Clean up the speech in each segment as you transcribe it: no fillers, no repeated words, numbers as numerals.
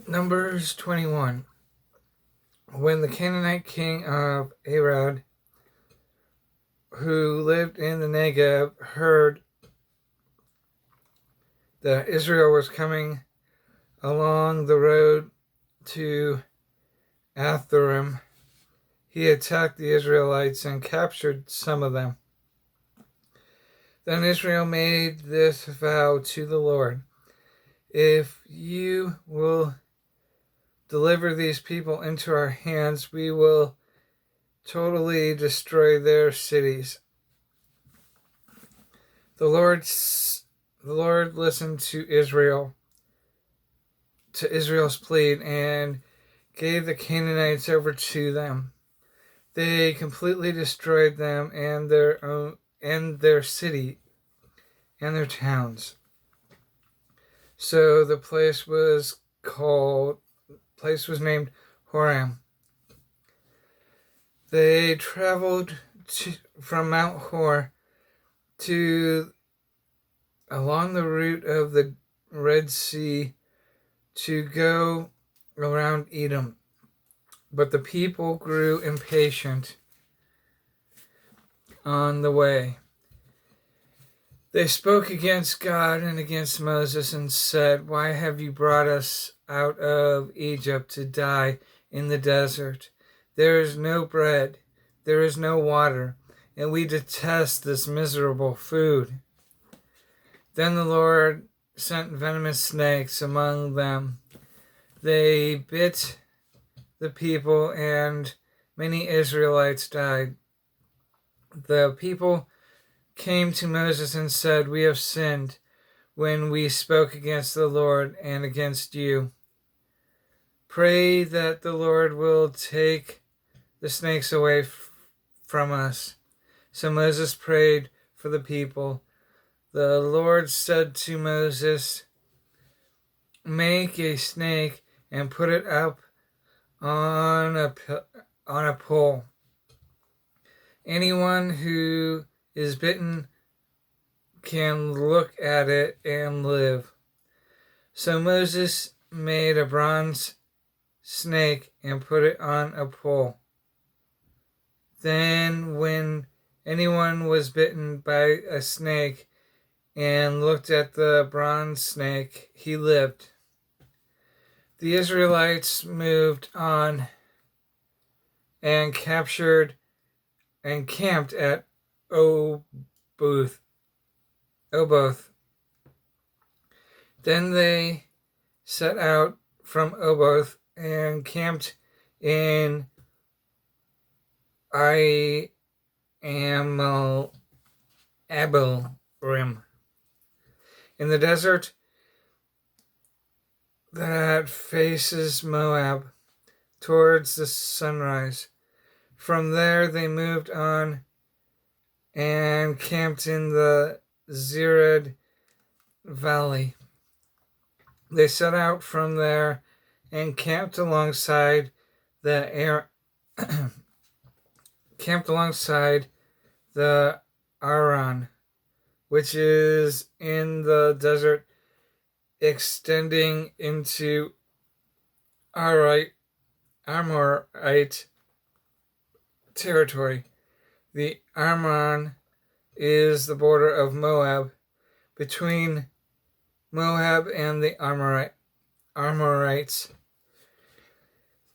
Numbers 21. When the Canaanite king of Arad, who lived in the Negev, heard that Israel was coming along the road to Atharim, he attacked the Israelites and captured some of them. Then Israel made this vow to the Lord: if you will deliver these people into our hands, we will totally destroy their cities. The Lord listened to Israel's plea, and gave the Canaanites over to them. They completely destroyed them and their city and their towns. So the place was named Horam. They traveled from Mount Hor along the route of the Red Sea to go around Edom. But the people grew impatient on the way. They spoke against God and against Moses and said, "Why have you brought us out of Egypt to die in the desert? There is no bread, there is no water, and we detest this miserable food." Then the Lord sent venomous snakes among them. They bit the people, and many Israelites died. The people came to Moses and said, "We have sinned when we spoke against the Lord and against you. Pray that the Lord will take the snakes away from us." So Moses prayed for the people. The Lord said to Moses, "Make a snake and put it up on a pole. Anyone who is bitten can look at it and live." So Moses made a bronze snake and put it on a pole. Then when anyone was bitten by a snake and looked at the bronze snake, he lived. The Israelites moved on and captured and camped at Oboth. Then they set out from Oboth and camped in Abiram in the desert that faces Moab towards the sunrise. From there they moved on and camped in the Zered Valley. They set out from there and camped alongside the Aran, which is in the desert extending into Amorite territory. The Arnon is the border of Moab, between Moab and the Amorites.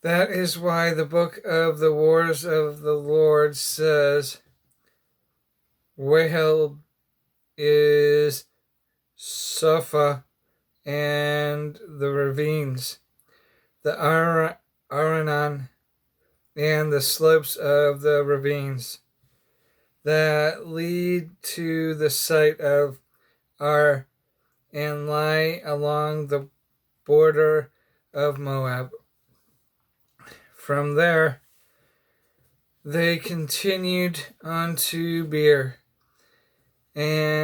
That is why the book of the Wars of the Lord says, Wahel is Sopha and the ravines, the Aranon and the slopes of the ravines that lead to the site of Ar and lie along the border of Moab. From there, they continued on to Beer, the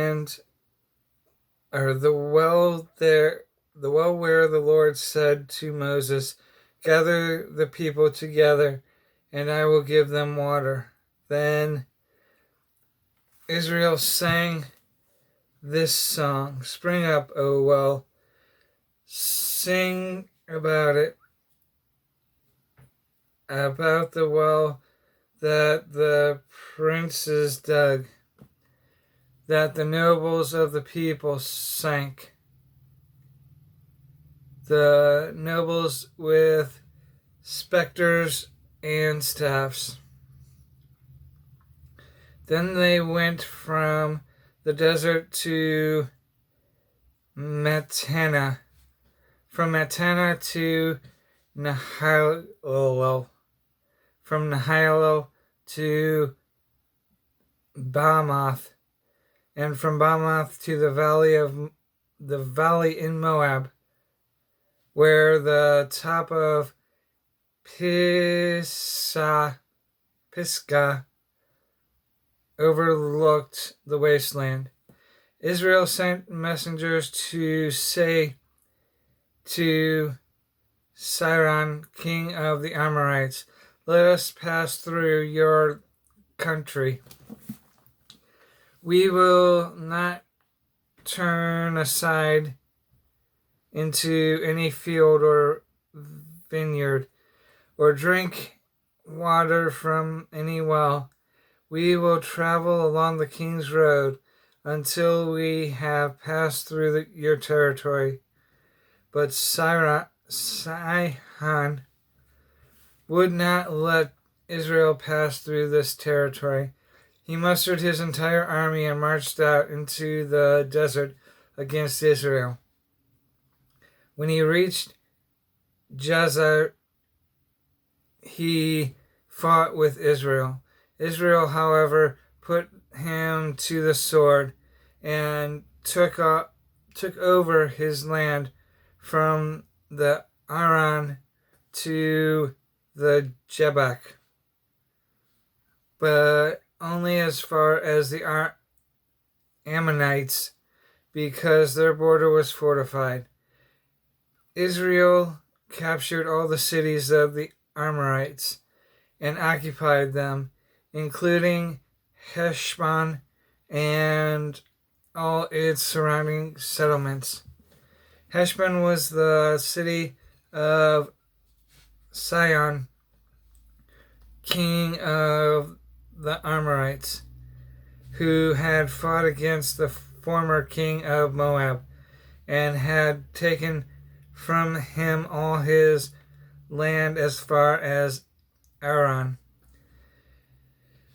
well where the Lord said to Moses, "Gather the people together, and I will give them water." Then Israel sang this song: "Spring up, O well, sing about it, about the well that the princes dug, that the nobles of the people sank, the nobles with specters and staffs. Then they went from the desert to Matana, from Matana to Nahilo, from Nahilo to Bamoth, and from Bamoth to the valley in Moab, where the top of Pisgah overlooked the wasteland. Israel sent messengers to say to Sihon, king of the Amorites, "Let us pass through your country. We will not turn aside into any field or vineyard, or drink water from any well. We will travel along the king's road until we have passed through your territory." But Sihon would not let Israel pass through this territory. He mustered his entire army and marched out into the desert against Israel. When he reached Jazer, he fought with Israel. Israel, however, put him to the sword and took over his land from the Aran to the Jabbok, but only as far as the Ammonites, because their border was fortified. Israel captured all the cities of the Amorites and occupied them, including Heshbon and all its surrounding settlements. Heshbon was the city of Sihon, king of the Amorites, who had fought against the former king of Moab and had taken from him all his land as far as Aran.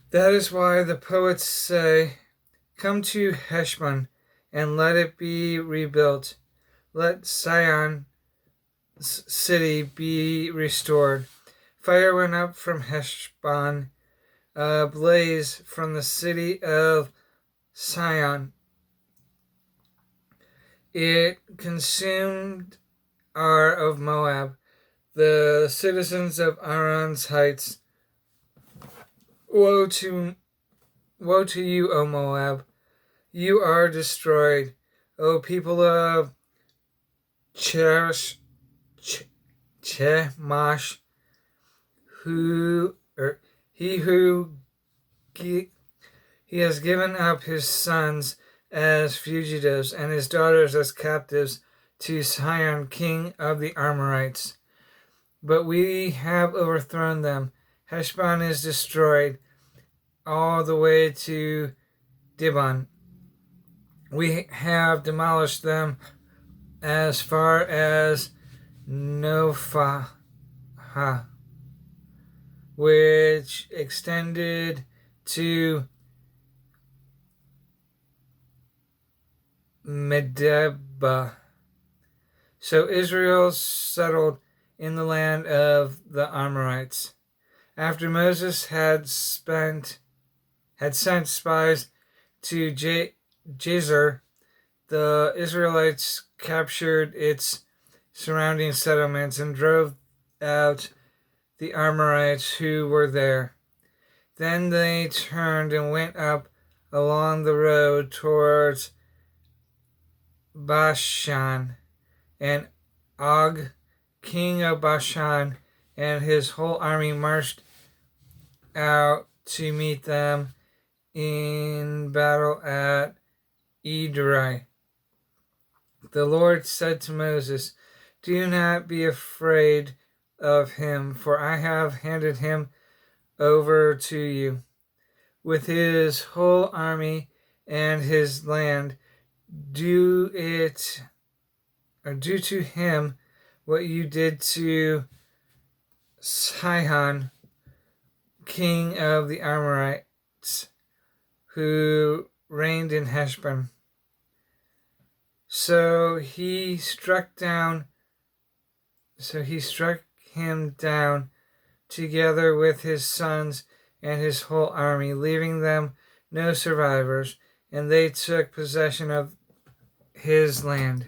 That is why the poets say, "Come to Heshbon and let it be rebuilt. Let Sihon's city be restored." Fire went up from Heshbon, a blaze from the city of Sihon. It consumed Ar of Moab, the citizens of Aran's heights. Woe to you, O Moab! You are destroyed, O people of Chemosh, he has given up his sons as fugitives and his daughters as captives to Sihon, king of the Amorites. But we have overthrown them. Heshbon is destroyed all the way to Dibon. We have demolished them as far as Nophah, which extended to Medeba. So Israel settled in the land of the Amorites. After Moses had sent spies to Jazer, the Israelites captured its surrounding settlements and drove out the Amorites who were there. Then they turned and went up along the road towards Bashan, and Og, king of Bashan, and his whole army marched out to meet them in battle at Edrei. The Lord said to Moses, Do not be afraid of him, for I have handed him over to you, with his whole army and his land. Do to him what you did to Sihon, king of the Amorites, who reigned in Heshbon. So he struck him down together with his sons and his whole army, leaving them no survivors, and they took possession of his land.